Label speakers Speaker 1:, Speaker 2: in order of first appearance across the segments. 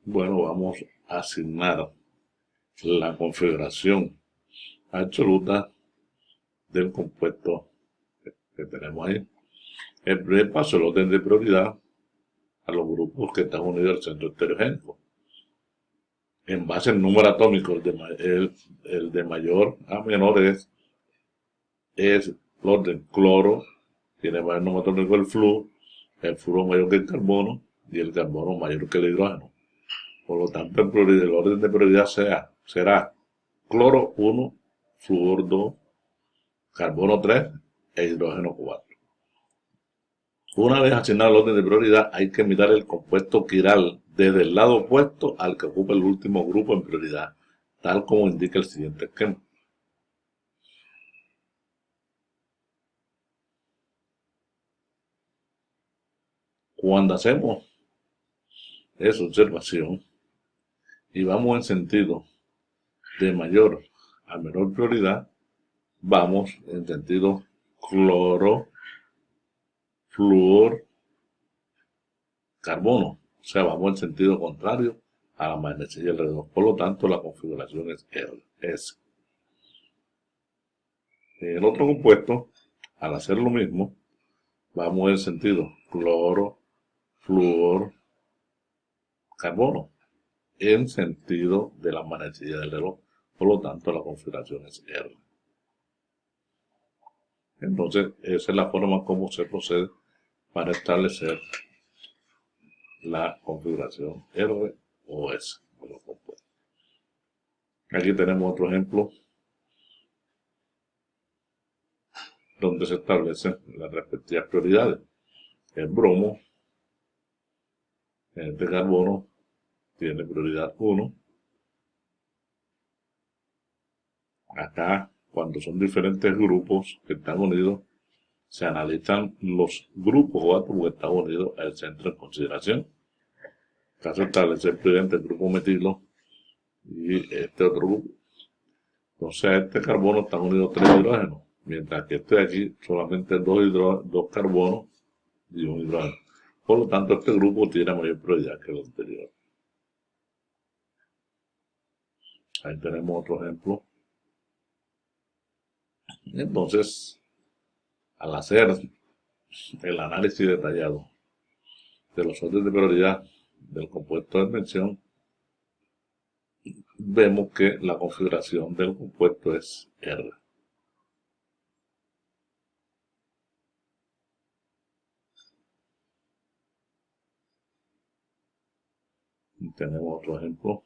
Speaker 1: Bueno, vamos a asignar la configuración absoluta del compuesto que tenemos ahí. El primer paso es el orden de prioridad a los grupos que están unidos al centro estereogénico. En base al número atómico, el de mayor a menor es el orden cloro, tiene mayor número atómico el flúor mayor que el carbono y el carbono mayor que el hidrógeno. Por lo tanto, el orden de prioridad será cloro 1, flúor 2, carbono 3 e hidrógeno 4. Una vez asignado el orden de prioridad, hay que mirar el compuesto quiral desde el lado opuesto al que ocupa el último grupo en prioridad, tal como indica el siguiente esquema. Cuando hacemos esa observación y vamos en sentido de mayor a menor prioridad, vamos en sentido cloro, flúor, carbono. O sea, vamos en sentido contrario a la manecilla alrededor. Por lo tanto, la configuración es S. El otro compuesto, al hacer lo mismo, vamos en sentido cloro, flúor, carbono, en sentido de la manecilla del reloj. Por lo tanto, la configuración es R. Entonces, esa es la forma como se procede para establecer la configuración R o S de los compuestos. Aquí tenemos otro ejemplo donde se establecen las respectivas prioridades. El bromo, en este carbono, tiene prioridad 1. Acá, cuando son diferentes grupos que están unidos, se analizan los grupos o átomos que están unidos al centro en consideración. Caso establecer prioridad el grupo metilo y este otro grupo. Entonces a este carbono están unidos 3 hidrógenos, mientras que este de aquí solamente 2 carbonos y un hidrógeno. Por lo tanto, este grupo tiene mayor prioridad que el anterior. Ahí tenemos otro ejemplo. Entonces, al hacer el análisis detallado de los órdenes de prioridad del compuesto de mención, vemos que la configuración del compuesto es R. Y tenemos otro ejemplo.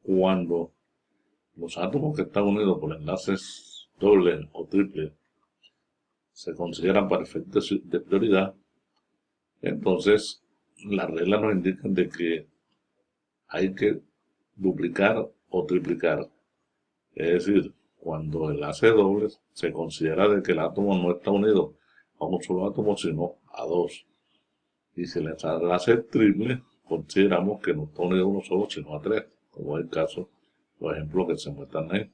Speaker 1: Cuando los átomos que están unidos por enlaces doble o triple se consideran para efectos de prioridad, entonces las reglas nos indican de que hay que duplicar o triplicar. Es decir, cuando el enlace doble se considera de que el átomo no está unido a un solo átomo, sino a dos. Y si el enlace es triple, consideramos que no está unido a uno solo, sino a tres, como es el caso, por ejemplo, que se muestran ahí.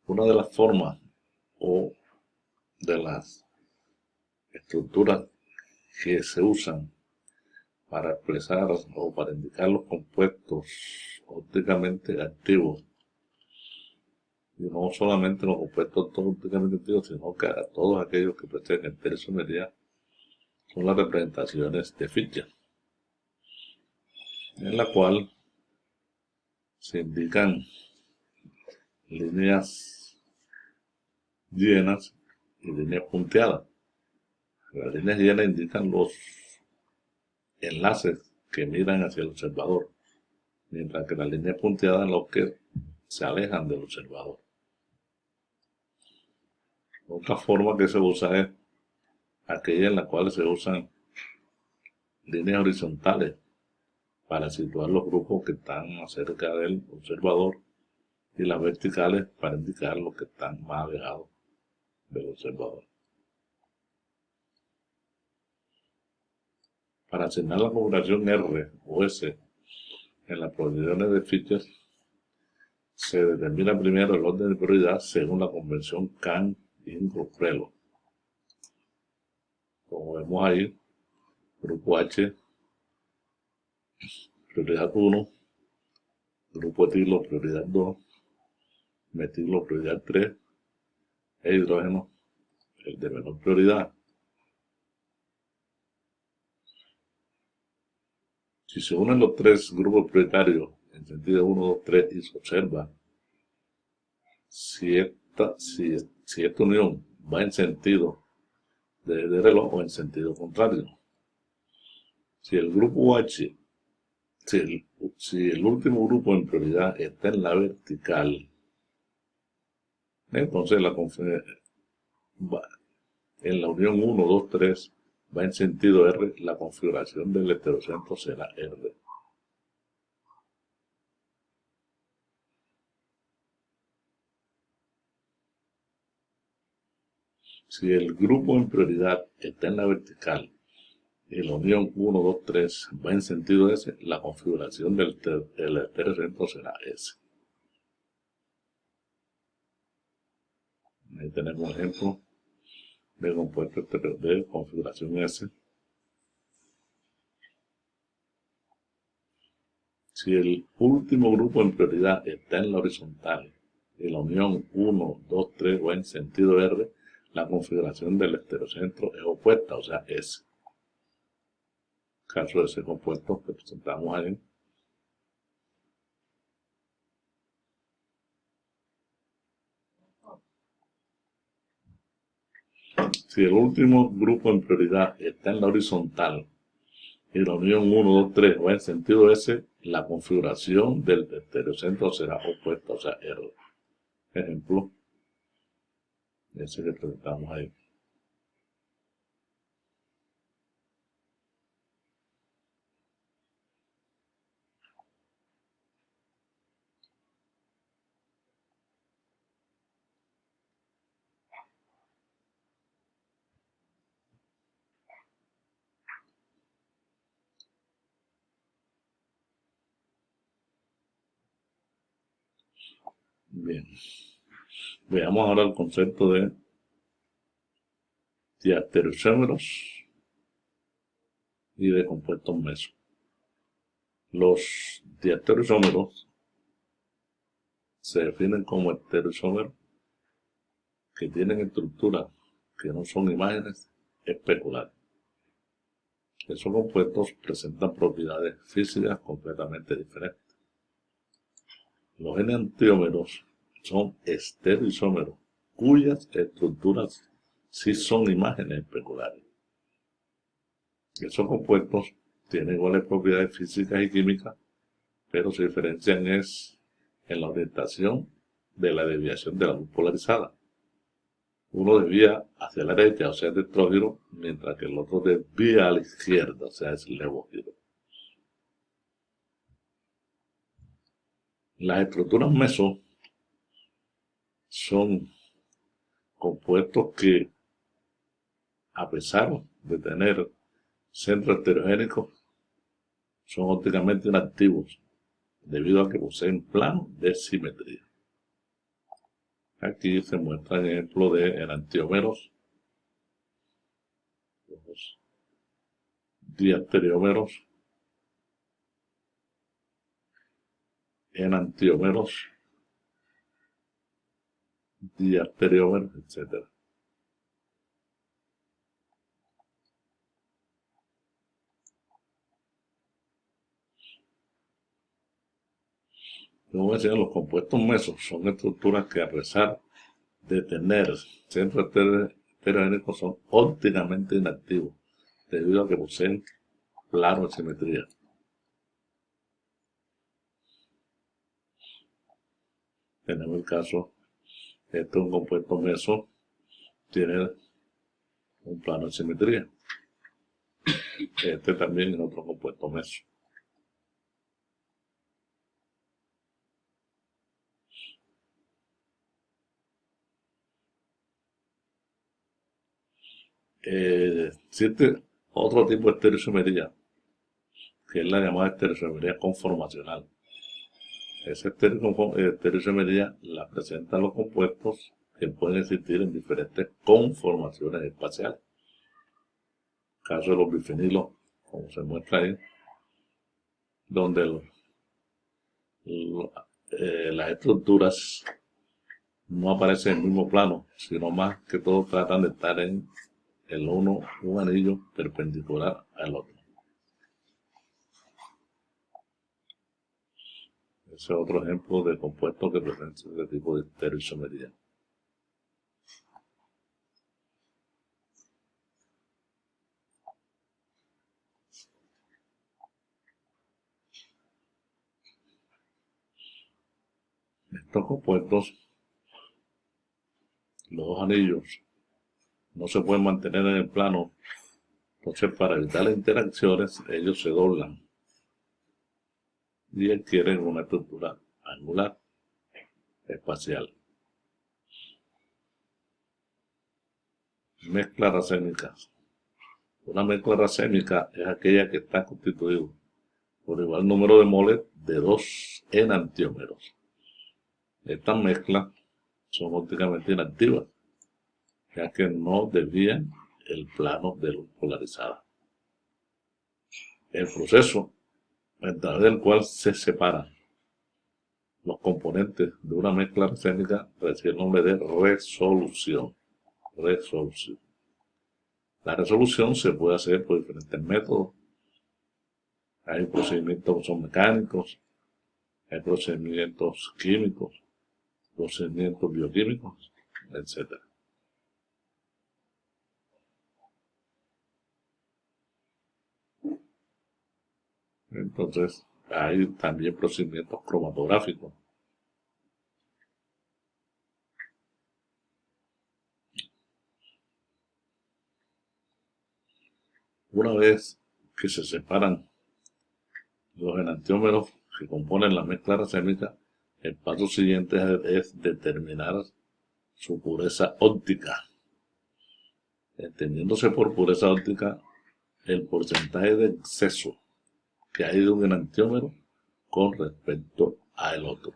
Speaker 1: Una de las formas o de las estructuras que se usan para expresar o para indicar los compuestos ópticamente activos, y no solamente los compuestos ópticamente activos, sino que a todos aquellos que pretenden estereoisomería, son las representaciones de ficha, en la cual se indican líneas llenas y líneas punteadas. Las líneas llenas indican los enlaces que miran hacia el observador, mientras que las líneas punteadas los que se alejan del observador. Otra forma que se usa es aquella en la cual se usan líneas horizontales para situar los grupos que están más cerca del observador y las verticales para indicar los que están más alejados del observador. Para asignar la configuración R o S en las propiedades de fichas, se determina primero el orden de prioridad según la convención CAN-INCO-RELO. Como vemos ahí, grupo H, prioridad 1, grupo etilo, prioridad 2, metilo, prioridad 3, e hidrógeno, el de menor prioridad. Si se unen los tres grupos prioritarios en sentido 1, 2, 3 y se observa si esta unión va en sentido de reloj o en sentido contrario. Si el grupo H, si el último grupo en prioridad está en la vertical, entonces en la unión 1, 2, 3 va en sentido R, la configuración del heterocentro será R. Si el grupo en prioridad está en la vertical y la unión 1, 2, 3 va en sentido S, la configuración del heterocentro será S. Ahí tenemos un ejemplo de compuesto de configuración S. Si el último grupo en prioridad está en la horizontal y la unión 1, 2, 3 va en sentido R, la configuración del heterocentro es opuesta, o sea, S. Caso de ese compuesto que presentamos ahí. Si el último grupo en prioridad está en la horizontal y la unión 1, 2, 3 va en sentido S, la configuración del heterocentro será opuesta, o sea, R. Ejemplo, ese que presentamos ahí. Bien. Veamos ahora el concepto de diastereoisómeros y de compuestos mesos. Los diastereoisómeros se definen como estereoisómeros que tienen estructuras que no son imágenes especulares. Esos compuestos presentan propiedades físicas completamente diferentes. Los enantiómeros son estereoisómeros cuyas estructuras sí son imágenes especulares. Esos compuestos tienen iguales propiedades físicas y químicas, pero se diferencian en la orientación de la desviación de la luz polarizada. Uno desvía hacia la derecha, o sea, es electrógiro, mientras que el otro desvía a la izquierda, o sea, es levógiro. Las estructuras meso son compuestos que, a pesar de tener centros heterogéneos, son ópticamente inactivos debido a que poseen plano de simetría. Aquí se muestra el ejemplo de enantiómeros, los diastereómeros, enantiómeros, diastereómeros, etc. Como decía, los compuestos mesos son estructuras que, a pesar de tener centros heterogéneos, son ópticamente inactivos debido a que poseen plano de simetría. Tenemos el caso, este es un compuesto meso tiene un plano de simetría. Este también es otro compuesto meso. Existe otro tipo de estereoisometría, que es la llamada estereoisometría conformacional. Esa estereoisometría la presentan los compuestos que pueden existir en diferentes conformaciones espaciales. Caso de los bifenilos, como se muestra ahí, donde las estructuras no aparecen en el mismo plano, sino más que todo tratan de estar en un anillo perpendicular al otro. Ese es otro ejemplo de compuesto que presenta este tipo de estereoisometría. Estos compuestos, los dos anillos, no se pueden mantener en el plano, entonces para evitar las interacciones ellos se doblan y adquieren una estructura angular espacial. Mezcla racémica. Una mezcla racémica es aquella que está constituida por igual número de moles de dos enantiómeros. Estas mezclas son ópticamente inactivas, ya que no desvían el plano de luz polarizada. El proceso a través del cual se separan los componentes de una mezcla racémica recibe el nombre de resolución. La resolución se puede hacer por diferentes métodos. Hay procedimientos que son mecánicos, hay procedimientos químicos, procedimientos bioquímicos, etc. Entonces, hay también procedimientos cromatográficos. Una vez que se separan los enantiómeros que componen la mezcla racémica, el paso siguiente es determinar su pureza óptica, entendiéndose por pureza óptica el porcentaje de exceso que hay de un enantiómero con respecto al otro.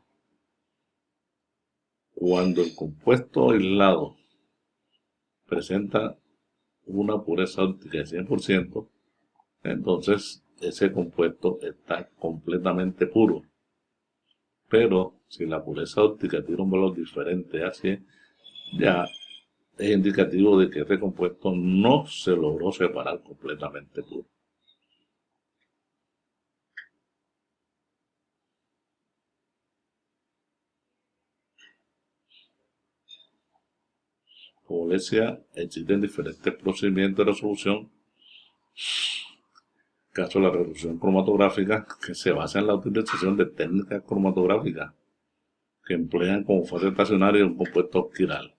Speaker 1: Cuando el compuesto aislado presenta una pureza óptica de 100%, entonces ese compuesto está completamente puro. Pero si la pureza óptica tiene un valor diferente a 100, ya es indicativo de que este compuesto no se logró separar completamente puro. Como les decía, existen diferentes procedimientos de resolución. Caso de la resolución cromatográfica, que se basa en la utilización de técnicas cromatográficas que emplean como fase estacionaria un compuesto quiral.